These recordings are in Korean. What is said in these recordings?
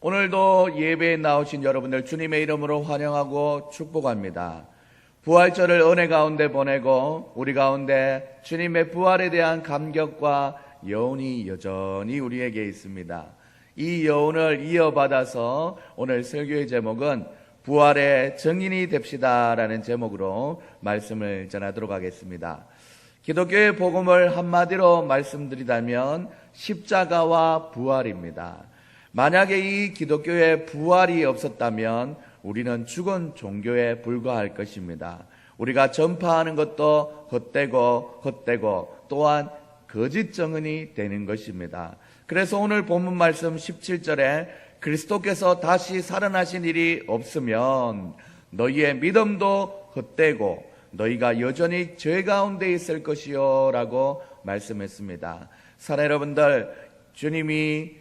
오늘도 예배에 나오신 여러분들 주님의 이름으로 환영하고 축복합니다. 부활절을 은혜 가운데 보내고 우리 가운데 주님의 부활에 대한 감격과 여운이 여전히 우리에게 있습니다. 이 여운을 이어받아서 오늘 설교의 제목은 부활의 증인이 됩시다라는 제목으로 말씀을 전하도록 하겠습니다. 기독교의 복음을 한마디로 말씀드리자면 십자가와 부활입니다. 만약에 이 기독교의 부활이 없었다면 우리는 죽은 종교에 불과할 것입니다. 우리가 전파하는 것도 헛되고 또한 거짓 증언이 되는 것입니다. 그래서 오늘 본문 말씀 17절에 그리스도께서 다시 살아나신 일이 없으면 너희의 믿음도 헛되고 너희가 여전히 죄 가운데 있을 것이요 라고 말씀했습니다. 사랑하는 여러분들, 주님이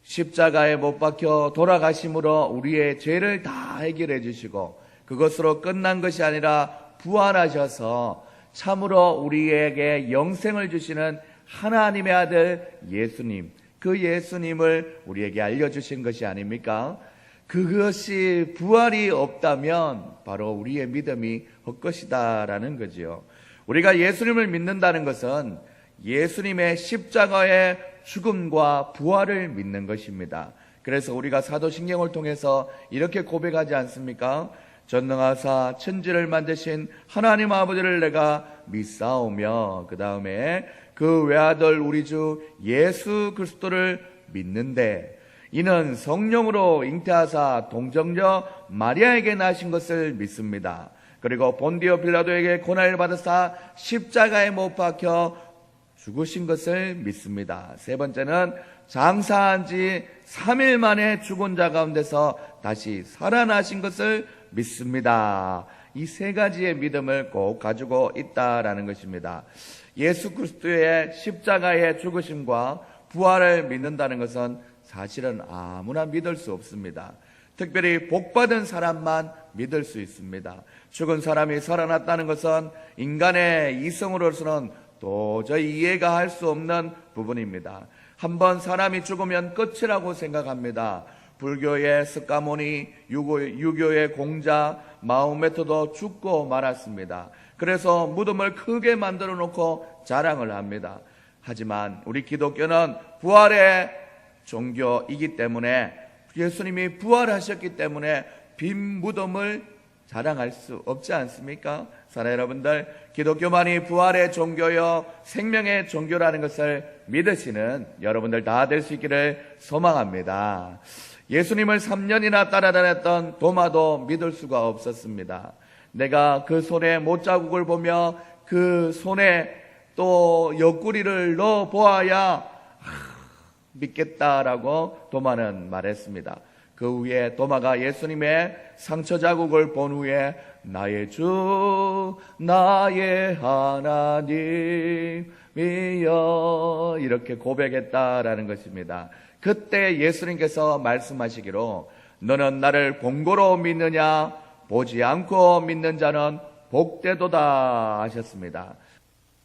십자가에 못 박혀 돌아가심으로 우리의 죄를 다 해결해 주시고 그것으로 끝난 것이 아니라 부활하셔서 참으로 우리에게 영생을 주시는 하나님의 아들 예수님, 그 예수님을 우리에게 알려주신 것이 아닙니까? 그것이 부활이 없다면 바로 우리의 믿음이 헛것이다라는 거지요. 우리가 예수님을 믿는다는 것은 예수님의 십자가의 죽음과 부활을 믿는 것입니다. 그래서 우리가 사도신경을 통해서 이렇게 고백하지 않습니까? 전능하사 천지를 만드신 하나님 아버지를 내가 믿사오며 그 다음에 그 외아들 우리 주 예수 그리스도를 믿는데 이는 성령으로 잉태하사 동정녀 마리아에게 나신 것을 믿습니다. 그리고 본디오 빌라도에게 고난을 받으사 십자가에 못 박혀 죽으신 것을 믿습니다. 세 번째는 장사한 지 3일 만에 죽은 자 가운데서 다시 살아나신 것을 믿습니다. 이 세 가지의 믿음을 꼭 가지고 있다라는 것입니다. 예수 그리스도의 십자가의 죽으심과 부활을 믿는다는 것은 사실은 아무나 믿을 수 없습니다. 특별히 복받은 사람만 믿을 수 있습니다. 죽은 사람이 살아났다는 것은 인간의 이성으로서는 도저히 이해가 할 수 없는 부분입니다. 한번 사람이 죽으면 끝이라고 생각합니다. 불교의 스가모니, 유교의 공자, 마호메트도 죽고 말았습니다. 그래서 무덤을 크게 만들어 놓고 자랑을 합니다. 하지만 우리 기독교는 부활의 종교이기 때문에 예수님이 부활하셨기 때문에 빈 무덤을 자랑할 수 없지 않습니까? 사랑하는 여러분들, 기독교만이 부활의 종교요 생명의 종교라는 것을 믿으시는 여러분들 다 될 수 있기를 소망합니다. 예수님을 3년이나 따라다녔던 도마도 믿을 수가 없었습니다. 내가 그 손에 못자국을 보며 그 손에 또 옆구리를 넣어 보아야 믿겠다라고 도마는 말했습니다. 그 후에 도마가 예수님의 상처 자국을 본 후에 나의 주 나의 하나님이여 이렇게 고백했다라는 것입니다. 그때 예수님께서 말씀하시기로 너는 나를 본고로 믿느냐 보지 않고 믿는 자는 복되도다 하셨습니다.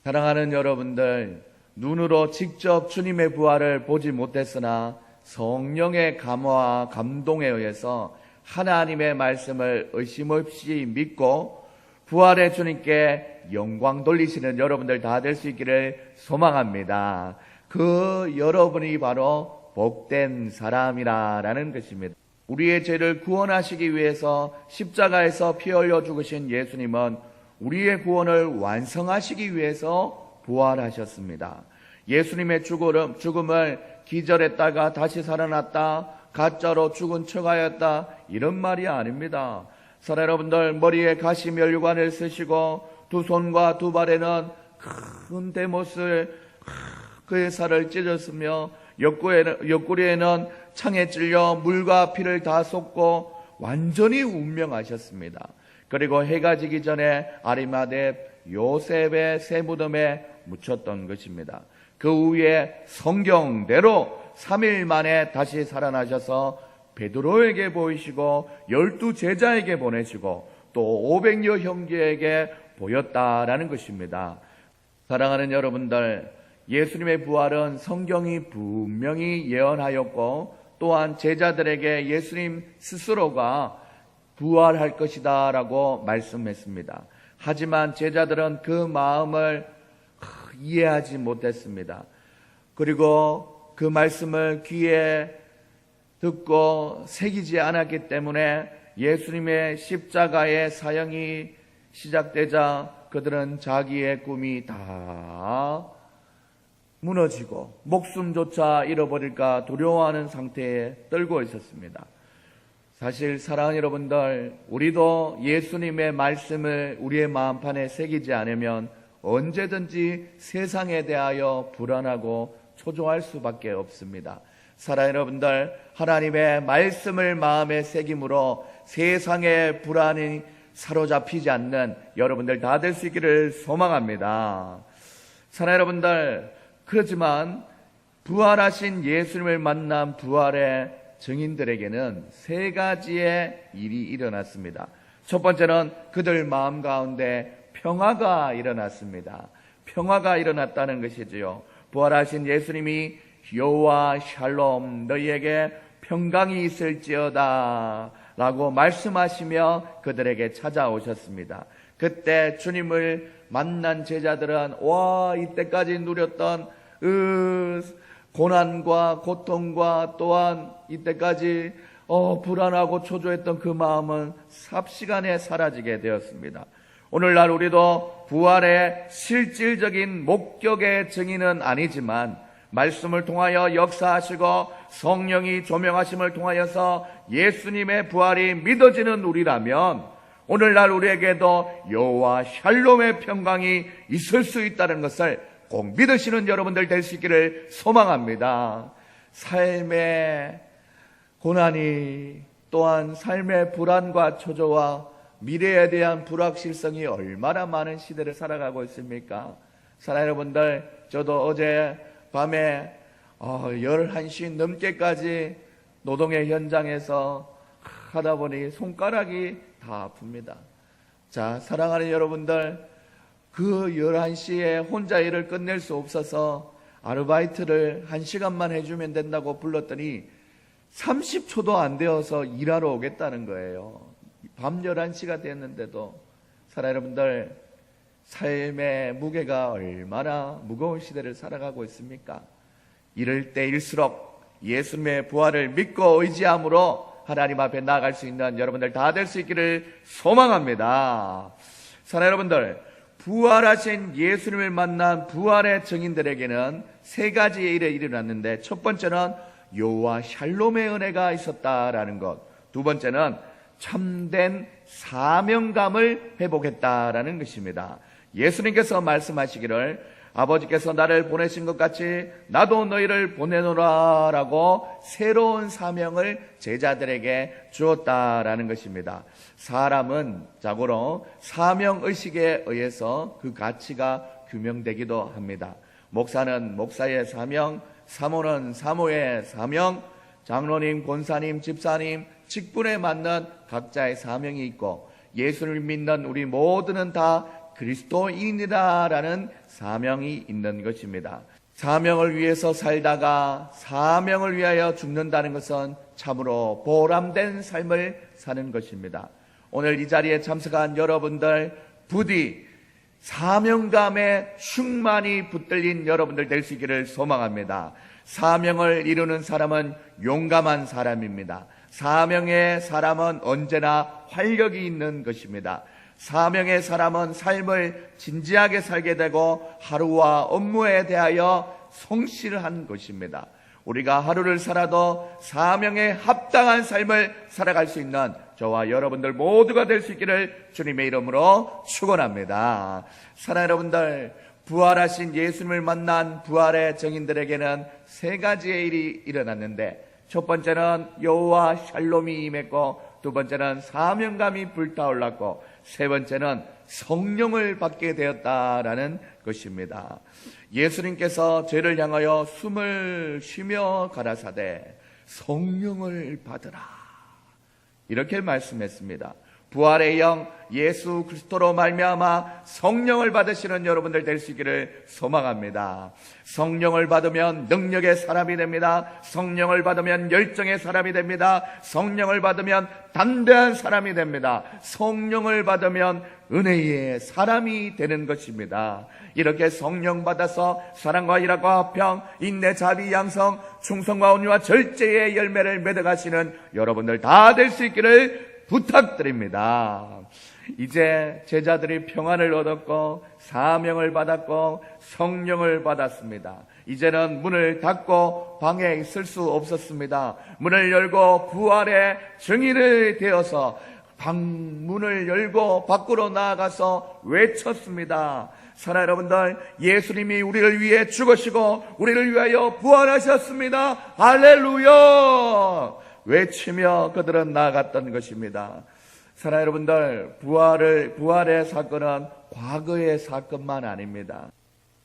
사랑하는 여러분들, 눈으로 직접 주님의 부활을 보지 못했으나 성령의 감화와 감동에 의해서 하나님의 말씀을 의심 없이 믿고 부활의 주님께 영광 돌리시는 여러분들 다 될 수 있기를 소망합니다. 그 여러분이 바로 복된 사람이라는 것입니다. 우리의 죄를 구원하시기 위해서 십자가에서 피 흘려 죽으신 예수님은 우리의 구원을 완성하시기 위해서 부활하셨습니다. 예수님의 죽음을 기절했다가 다시 살아났다, 가짜로 죽은 척하였다 이런 말이 아닙니다. 사랑하는 여러분들, 머리에 가시 면류관을 쓰시고 두 손과 두 발에는 큰 대못을 그의 살을 찢었으며 옆구리에는 창에 찔려 물과 피를 다 쏟고 완전히 운명하셨습니다. 그리고 해가 지기 전에 아리마대 요셉의 새 무덤에 묻혔던 것입니다. 그 후에 성경대로 3일 만에 다시 살아나셔서 베드로에게 보이시고 12 제자에게 보내시고 또 500여 형제에게 보였다라는 것입니다. 사랑하는 여러분들, 예수님의 부활은 성경이 분명히 예언하였고 또한 제자들에게 예수님 스스로가 부활할 것이다 라고 말씀했습니다. 하지만 제자들은 그 마음을 이해하지 못했습니다. 그리고 그 말씀을 귀에 듣고 새기지 않았기 때문에 예수님의 십자가의 사형이 시작되자 그들은 자기의 꿈이 다 무너지고 목숨조차 잃어버릴까 두려워하는 상태에 떨고 있었습니다. 사실 사랑하는 여러분들, 우리도 예수님의 말씀을 우리의 마음판에 새기지 않으면 언제든지 세상에 대하여 불안하고 초조할 수밖에 없습니다. 사랑하는 여러분들, 하나님의 말씀을 마음에 새김으로 세상의 불안이 사로잡히지 않는 여러분들 다 될 수 있기를 소망합니다. 사랑하는 여러분들, 그렇지만 부활하신 예수님을 만난 부활의 증인들에게는 세 가지의 일이 일어났습니다. 첫 번째는 그들 마음 가운데 평화가 일어났습니다. 평화가 일어났다는 것이지요. 부활하신 예수님이 여호와 샬롬, 너희에게 평강이 있을지어다 라고 말씀하시며 그들에게 찾아오셨습니다. 그때 주님을 만난 제자들은 이때까지 누렸던 고난과 고통과 또한 이때까지 불안하고 초조했던 그 마음은 삽시간에 사라지게 되었습니다. 오늘날 우리도 부활의 실질적인 목격의 증인은 아니지만 말씀을 통하여 역사하시고 성령이 조명하심을 통하여서 예수님의 부활이 믿어지는 우리라면 오늘날 우리에게도 여호와 샬롬의 평강이 있을 수 있다는 것을 꼭 믿으시는 여러분들 될 수 있기를 소망합니다. 삶의 고난이 또한 삶의 불안과 초조와 미래에 대한 불확실성이 얼마나 많은 시대를 살아가고 있습니까? 사랑하는 여러분들, 저도 어제 밤에 11시 넘게까지 노동의 현장에서 하다 보니 손가락이 다 아픕니다. 자, 사랑하는 여러분들, 그 11시에 혼자 일을 끝낼 수 없어서 아르바이트를 1시간만 해주면 된다고 불렀더니 30초도 안 되어서 일하러 오겠다는 거예요. 밤 11시가 됐는데도. 사랑하는 여러분들, 삶의 무게가 얼마나 무거운 시대를 살아가고 있습니까? 이럴 때일수록 예수님의 부활을 믿고 의지함으로 하나님 앞에 나아갈 수 있는 여러분들 다 될 수 있기를 소망합니다. 사랑하는 여러분들, 부활하신 예수님을 만난 부활의 증인들에게는 세 가지의 일이 일어났는데, 첫 번째는 여호와 샬롬의 은혜가 있었다라는 것, 두 번째는 참된 사명감을 회복했다라는 것입니다. 예수님께서 말씀하시기를 아버지께서 나를 보내신 것 같이 나도 너희를 보내노라 라고 새로운 사명을 제자들에게 주었다라는 것입니다. 사람은 자고로 사명의식에 의해서 그 가치가 규명되기도 합니다. 목사는 목사의 사명, 사모는 사모의 사명, 장로님, 권사님, 집사님, 직분에 맞는 각자의 사명이 있고 예수를 믿는 우리 모두는 다 그리스도인이다라는 사명이 있는 것입니다. 사명을 위해서 살다가 사명을 위하여 죽는다는 것은 참으로 보람된 삶을 사는 것입니다. 오늘 이 자리에 참석한 여러분들, 부디 사명감에 충만히 붙들린 여러분들 될 수 있기를 소망합니다. 사명을 이루는 사람은 용감한 사람입니다. 사명의 사람은 언제나 활력이 있는 것입니다. 사명의 사람은 삶을 진지하게 살게 되고 하루와 업무에 대하여 성실한 것입니다. 우리가 하루를 살아도 사명에 합당한 삶을 살아갈 수 있는 저와 여러분들 모두가 될 수 있기를 주님의 이름으로 축원합니다. 사랑하는 여러분들, 부활하신 예수님을 만난 부활의 증인들에게는 세 가지의 일이 일어났는데, 첫 번째는 여호와 샬롬이 임했고, 두 번째는 사명감이 불타올랐고, 세 번째는 성령을 받게 되었다라는 것입니다. 예수님께서 죄를 향하여 숨을 쉬며 가라사대 성령을 받으라 이렇게 말씀했습니다. 부활의 영 예수 그리스도로 말미암아 성령을 받으시는 여러분들 될 수 있기를 소망합니다. 성령을 받으면 능력의 사람이 됩니다. 성령을 받으면 열정의 사람이 됩니다. 성령을 받으면 담대한 사람이 됩니다. 성령을 받으면 은혜의 사람이 되는 것입니다. 이렇게 성령 받아서 사랑과 일하과 화평, 인내, 자비, 양성, 충성과 온유와 절제의 열매를 맺어가시는 여러분들 다 될 수 있기를 부탁드립니다. 이제 제자들이 평안을 얻었고 사명을 받았고 성령을 받았습니다. 이제는 문을 닫고 방에 있을 수 없었습니다. 문을 열고 부활의 증인이 되어서 방문을 열고 밖으로 나아가서 외쳤습니다. 사랑하는 여러분들, 예수님이 우리를 위해 죽으시고 우리를 위하여 부활하셨습니다. 할렐루야! 외치며 그들은 나아갔던 것입니다. 사랑하는 여러분들, 부활의 사건은 과거의 사건만 아닙니다.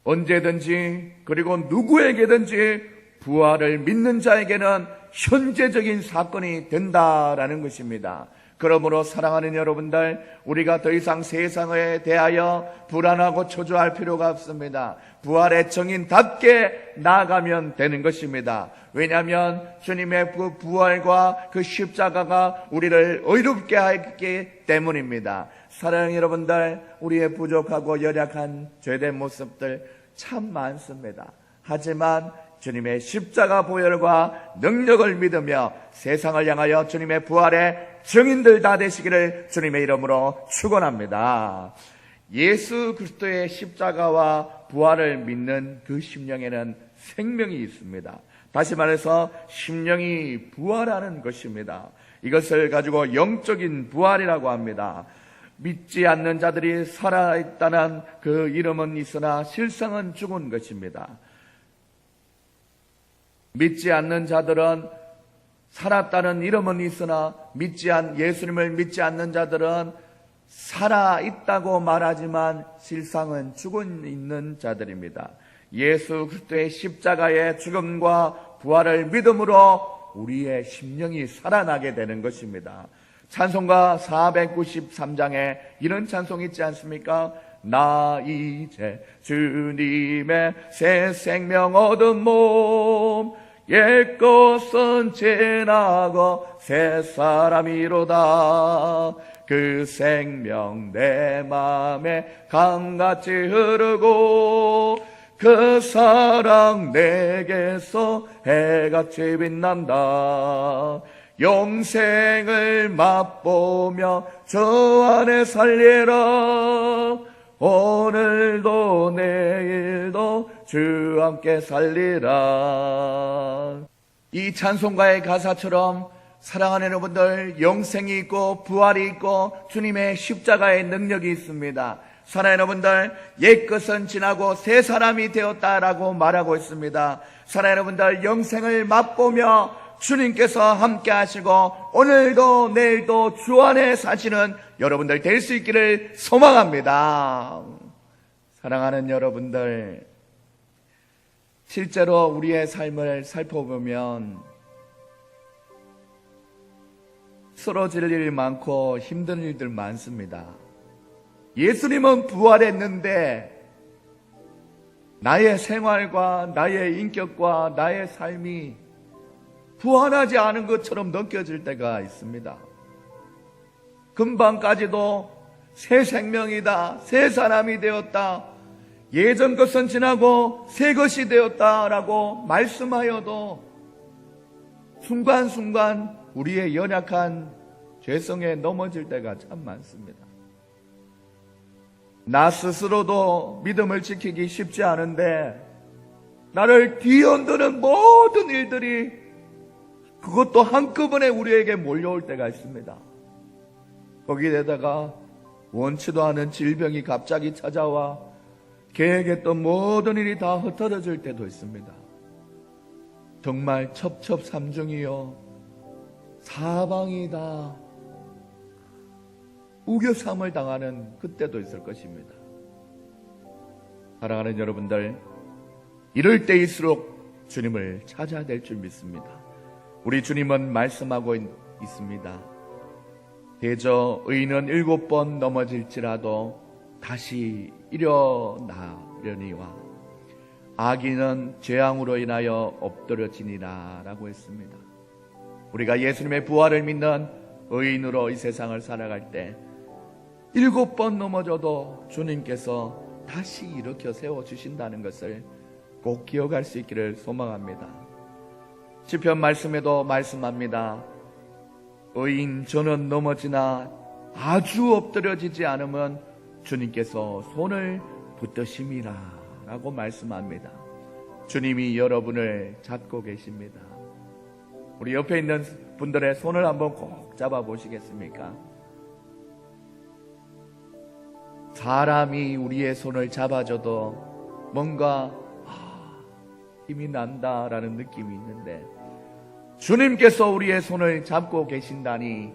언제든지 그리고 누구에게든지 부활을 믿는 자에게는 현재적인 사건이 된다라는 것입니다. 그러므로 사랑하는 여러분들, 우리가 더 이상 세상에 대하여 불안하고 초조할 필요가 없습니다. 부활의 증인답게 나아가면 되는 것입니다. 왜냐하면 주님의 그 부활과 그 십자가가 우리를 의롭게 하기 때문입니다. 사랑하는 여러분들, 우리의 부족하고 연약한 죄된 모습들 참 많습니다. 하지만 주님의 십자가 보혈과 능력을 믿으며 세상을 향하여 주님의 부활의 증인들 다 되시기를 주님의 이름으로 축원합니다. 예수 그리스도의 십자가와 부활을 믿는 그 심령에는 생명이 있습니다. 다시 말해서 심령이 부활하는 것입니다. 이것을 가지고 영적인 부활이라고 합니다. 믿지 않는 자들이 살아있다는 그 이름은 있으나 실상은 죽은 것입니다. 믿지 않는 자들은 살았다는 이름은 있으나 예수님을 믿지 않는 자들은 살아있다고 말하지만 실상은 죽어 있는 자들입니다. 예수 그리스도의 십자가의 죽음과 부활을 믿음으로 우리의 심령이 살아나게 되는 것입니다. 찬송가 493장에 이런 찬송이 있지 않습니까? 나 이제 주님의 새 생명 얻은 몸, 옛것은 지나고 새 사람이로다. 그 생명 내 맘에 강같이 흐르고 그 사랑 내게서 해같이 빛난다. 영생을 맛보며 저 안에 살리라. 오늘도 내일도 주 함께 살리라. 이 찬송가의 가사처럼 사랑하는 여러분들, 영생이 있고 부활이 있고 주님의 십자가의 능력이 있습니다. 사랑하는 여러분들, 옛것은 지나고 새 사람이 되었다라고 말하고 있습니다. 사랑하는 여러분들, 영생을 맛보며 주님께서 함께 하시고 오늘도 내일도 주 안에 사시는 여러분들 될 수 있기를 소망합니다. 사랑하는 여러분들, 실제로 우리의 삶을 살펴보면 쓰러질 일 많고 힘든 일들 많습니다. 예수님은 부활했는데 나의 생활과 나의 인격과 나의 삶이 부활하지 않은 것처럼 느껴질 때가 있습니다. 금방까지도 새 생명이다, 새 사람이 되었다, 예전 것은 지나고 새 것이 되었다라고 말씀하여도 순간순간 우리의 연약한 죄성에 넘어질 때가 참 많습니다. 나 스스로도 믿음을 지키기 쉽지 않은데 나를 뒤흔드는 모든 일들이 그것도 한꺼번에 우리에게 몰려올 때가 있습니다. 거기에다가 원치도 않은 질병이 갑자기 찾아와 계획했던 모든 일이 다 흩어질 때도 있습니다. 정말 첩첩삼중이요, 사방이다 우겨삼을 당하는 그때도 있을 것입니다. 사랑하는 여러분들, 이럴 때일수록 주님을 찾아야 될 줄 믿습니다. 우리 주님은 말씀하고 있습니다. 대저 의인은 7번 넘어질지라도 다시 일어나려니와 악인은 재앙으로 인하여 엎드러지니라 라고 했습니다. 우리가 예수님의 부활을 믿는 의인으로 이 세상을 살아갈 때 7번 넘어져도 주님께서 다시 일으켜 세워주신다는 것을 꼭 기억할 수 있기를 소망합니다. 시편 말씀에도 말씀합니다. 의인 저는 넘어지나 아주 엎드려지지 않으면 주님께서 손을 붙드심이라 라고 말씀합니다. 주님이 여러분을 잡고 계십니다. 우리 옆에 있는 분들의 손을 한번 꼭 잡아 보시겠습니까? 사람이 우리의 손을 잡아줘도 뭔가 힘이 난다라는 느낌이 있는데 주님께서 우리의 손을 잡고 계신다니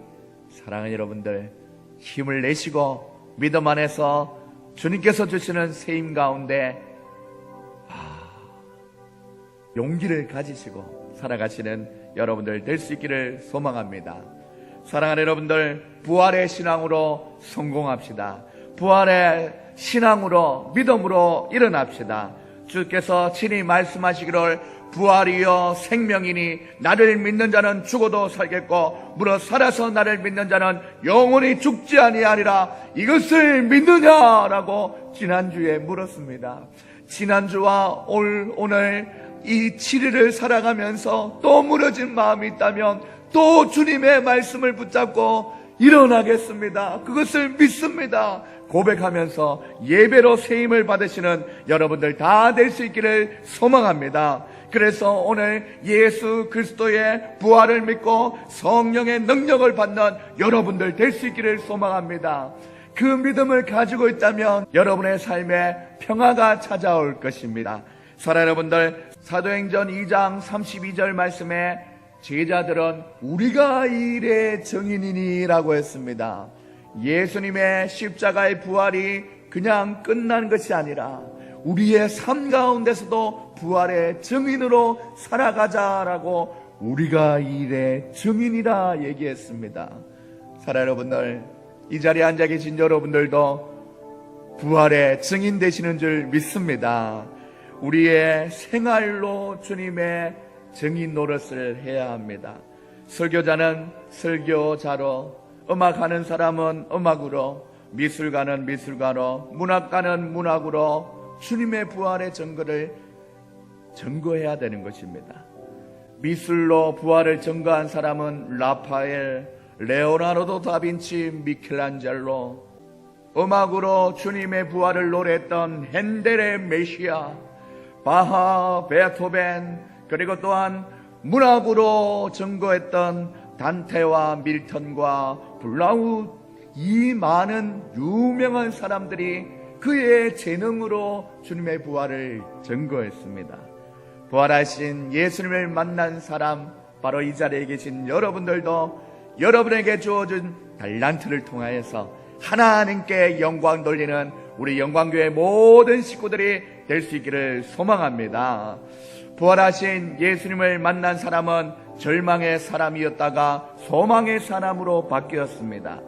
사랑하는 여러분들 힘을 내시고 믿음 안에서 주님께서 주시는 세임 가운데 용기를 가지시고 살아가시는 여러분들 될 수 있기를 소망합니다. 사랑하는 여러분들 부활의 신앙으로 성공합시다. 부활의 신앙으로 믿음으로 일어납시다. 주께서 친히 말씀하시기를 부활이여 생명이니 나를 믿는 자는 죽어도 살겠고 무릇 살아서 나를 믿는 자는 영원히 죽지 아니하리라. 이것을 믿느냐라고 지난주에 물었습니다. 지난주와 오늘 이 7일을 살아가면서 또 무너진 마음이 있다면 또 주님의 말씀을 붙잡고 일어나겠습니다. 그것을 믿습니다. 고백하면서 예배로 세임을 받으시는 여러분들 다 될 수 있기를 소망합니다. 그래서 오늘 예수 그리스도의 부활을 믿고 성령의 능력을 받는 여러분들 될 수 있기를 소망합니다. 그 믿음을 가지고 있다면 여러분의 삶에 평화가 찾아올 것입니다. 사랑하는 여러분들, 사도행전 2장 32절 말씀에 제자들은 우리가 이 일의 증인이니 라고 했습니다. 예수님의 십자가의 부활이 그냥 끝난 것이 아니라 우리의 삶 가운데서도 부활의 증인으로 살아가자라고 우리가 이 일의 증인이라 얘기했습니다. 사랑하는 여러분들, 이 자리에 앉아 계신 여러분들도 부활의 증인 되시는 줄 믿습니다. 우리의 생활로 주님의 증인 노릇을 해야 합니다. 설교자는 설교자로, 음악하는 사람은 음악으로, 미술가는 미술가로, 문학가는 문학으로 주님의 부활의 증거를 증거해야 되는 것입니다. 미술로 부활을 증거한 사람은 라파엘, 레오나르도 다빈치, 미켈란젤로, 음악으로 주님의 부활을 노래했던 핸델의 메시아, 바하, 베토벤, 그리고 또한 문학으로 증거했던 단테와 밀턴과 블라우, 이 많은 유명한 사람들이 그의 재능으로 주님의 부활을 증거했습니다. 부활하신 예수님을 만난 사람, 바로 이 자리에 계신 여러분들도 여러분에게 주어진 달란트를 통하여서 하나님께 영광 돌리는 우리 영광교회 모든 식구들이 될 수 있기를 소망합니다. 부활하신 예수님을 만난 사람은 절망의 사람이었다가 소망의 사람으로 바뀌었습니다.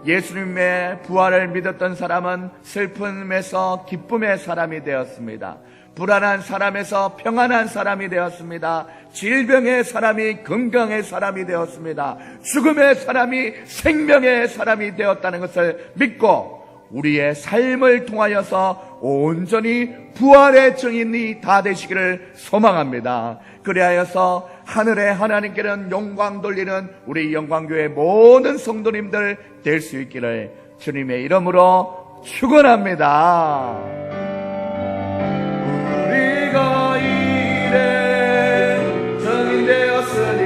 예수님의 부활을 믿었던 사람은 슬픔에서 기쁨의 사람이 되었습니다. 불안한 사람에서 평안한 사람이 되었습니다. 질병의 사람이 건강의 사람이 되었습니다. 죽음의 사람이 생명의 사람이 되었다는 것을 믿고 우리의 삶을 통하여서 온전히 부활의 증인이 다 되시기를 소망합니다. 그리하여서 하늘의 하나님께는 영광 돌리는 우리 영광교회 모든 성도님들 될 수 있기를 주님의 이름으로 축원합니다. 우리가 이래 증인되었으니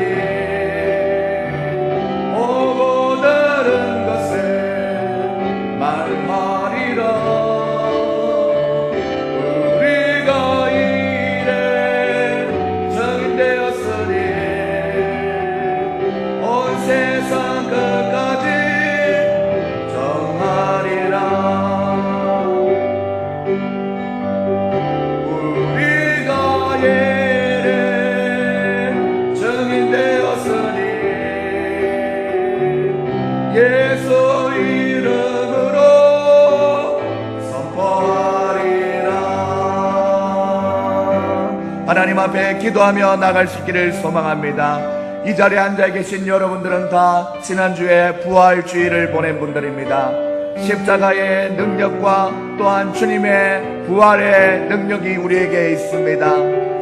보고 들은 것을 말하리라. 우리가 이래 증인되었으니 온 세상 끝까지 정하리라. 하나님 앞에 기도하며 나갈 수 있기를 소망합니다. 이 자리에 앉아 계신 여러분들은 다 지난주에 부활주의를 보낸 분들입니다. 십자가의 능력과 또한 주님의 부활의 능력이 우리에게 있습니다.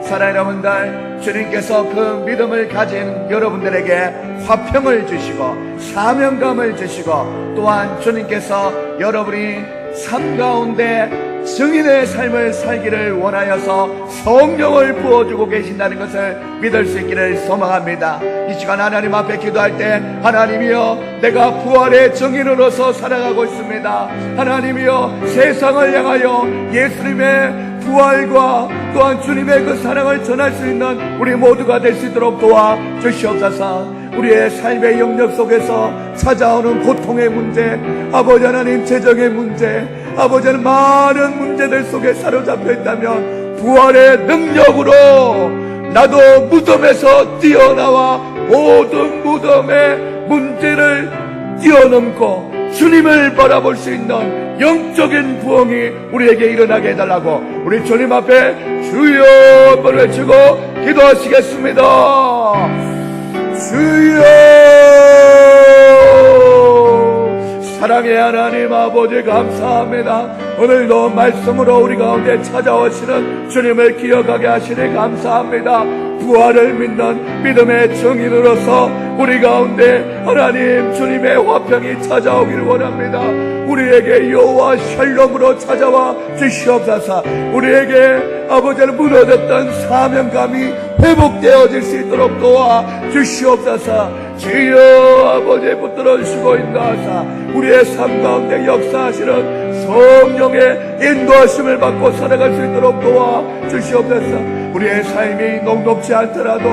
사랑하는 여러분들, 주님께서 그 믿음을 가진 여러분들에게 화평을 주시고 사명감을 주시고, 또한 주님께서 여러분이 삶 가운데 증인의 삶을 살기를 원하여서 성령을 부어주고 계신다는 것을 믿을 수 있기를 소망합니다. 이 시간 하나님 앞에 기도할 때, 하나님이여, 내가 부활의 증인으로서 살아가고 있습니다. 하나님이여, 세상을 향하여 예수님의 부활과 또한 주님의 그 사랑을 전할 수 있는 우리 모두가 될 수 있도록 도와주시옵소서. 우리의 삶의 영역 속에서 찾아오는 고통의 문제, 아버지 하나님 재정의 문제, 아버지 하나님 많은 문제들 속에 사로잡혀 있다면 부활의 능력으로 나도 무덤에서 뛰어나와 모든 무덤의 문제를 뛰어넘고 주님을 바라볼 수 있는 영적인 부흥이 우리에게 일어나게 해달라고 우리 주님 앞에 주여 한번 외치고 기도하시겠습니다. 주여, 사랑의 하나님 아버지 감사합니다. 오늘도 말씀으로 우리 가운데 찾아오시는 주님을 기억하게 하시니 감사합니다. 부활을 믿는 믿음의 증인으로서 우리 가운데 하나님 주님의 화평이 찾아오기를 원합니다. 우리에게 여호와 샬롬으로 찾아와 주시옵소서. 우리에게 아버지를 무너졌던 사명감이 회복되어질 수 있도록 도와 주시옵소서. 주여 아버지 붙들어 주시고 인도하사 우리의 삶 가운데 역사하시는 성령의 인도하심을 받고 살아갈 수 있도록 도와 주시옵소서. 우리의 삶이 녹록지 않더라도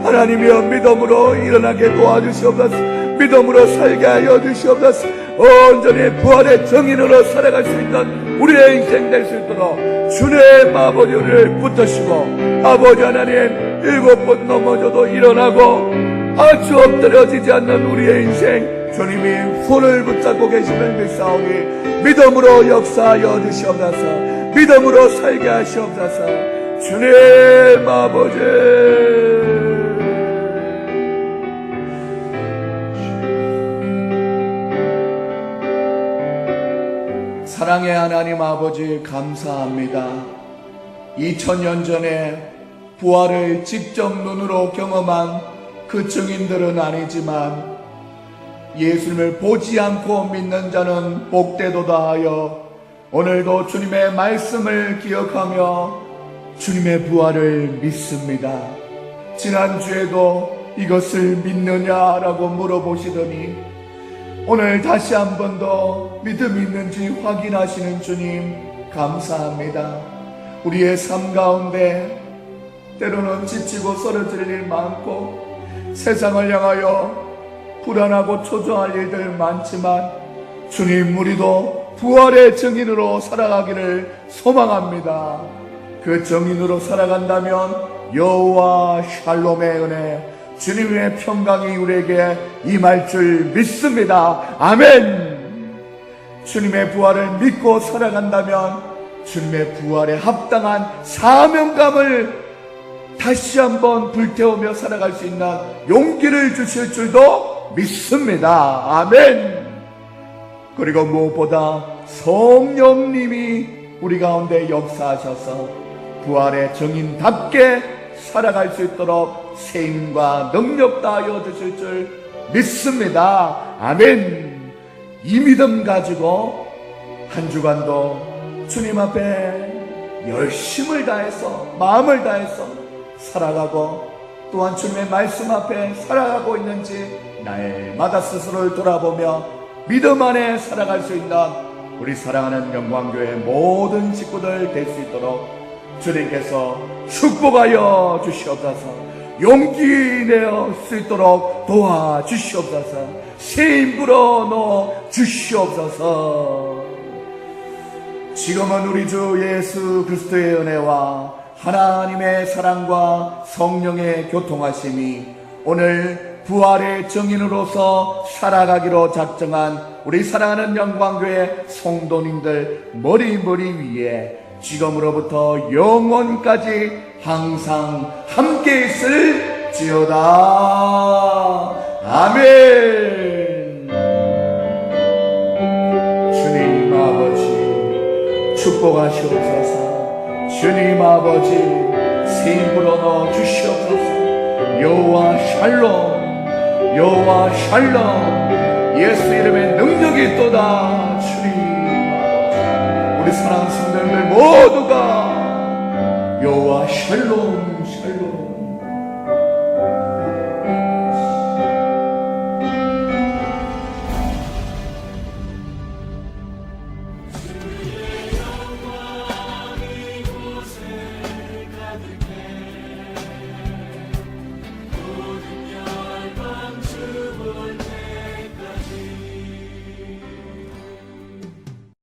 하나님이여 믿음으로 일어나게 도와주시옵소서. 믿음으로 살게 하여 주시옵소서. 온전히 부활의 증인으로 살아갈 수 있는 우리의 인생 될 수 있도록 주님 아버지 우리를 붙드시고, 아버지 하나님 7번 넘어져도 일어나고 아주 엎드려지지 않는 우리의 인생 주님이 손을 붙잡고 계심을 믿사오니 믿음으로 역사하여 주시옵소서. 믿음으로 살게 하시옵소서. 주님 아버지, 사랑의 하나님 아버지 감사합니다. 2000년 전에 부활을 직접 눈으로 경험한 그 증인들은 아니지만 예수님을 보지 않고 믿는 자는 복되도다 하여 오늘도 주님의 말씀을 기억하며 주님의 부활을 믿습니다. 지난주에도 이것을 믿느냐라고 물어보시더니 오늘 다시 한 번 더 믿음이 있는지 확인하시는 주님 감사합니다. 우리의 삶 가운데 때로는 지치고 쓰러질 일 많고 세상을 향하여 불안하고 초조할 일들 많지만 주님, 우리도 부활의 증인으로 살아가기를 소망합니다. 그 증인으로 살아간다면 여호와 샬롬의 은혜, 주님의 평강이 우리에게 임할 줄 믿습니다. 아멘. 주님의 부활을 믿고 살아간다면 주님의 부활에 합당한 사명감을 다시 한번 불태우며 살아갈 수 있는 용기를 주실 줄도 믿습니다. 아멘. 그리고 무엇보다 성령님이 우리 가운데 역사하셔서 부활의 증인답게 살아갈 수 있도록 세임과 능력 다하여 주실 줄 믿습니다. 아멘. 이 믿음 가지고 한 주간도 주님 앞에 열심을 다해서 마음을 다해서 살아가고 또한 주님의 말씀 앞에 살아가고 있는지 날마다 스스로를 돌아보며 믿음 안에 살아갈 수 있는 우리 사랑하는 영광교회 모든 식구들 될 수 있도록 주님께서 축복하여 주시옵소서. 용기 내어 수 있도록 도와주시옵소서. 새 불어 넣어 주시옵소서. 지금은 우리 주 예수 그리스도의 은혜와 하나님의 사랑과 성령의 교통하심이 오늘 부활의 증인으로서 살아가기로 작정한 우리 사랑하는 영광교회 성도님들 머리 위에 지금으로부터 영원까지 항상 함께 있을지어다. 아멘. 주님 아버지 축복하시옵소서. 주님 아버지 새 힘으로 넣어 주시옵소서. 여호와 샬롬, 여호와 샬롬, 예수 이름의 능력이 있도다. 주님 아버지, 우리 사랑하는 성도님들 모두가 여호와 샬롬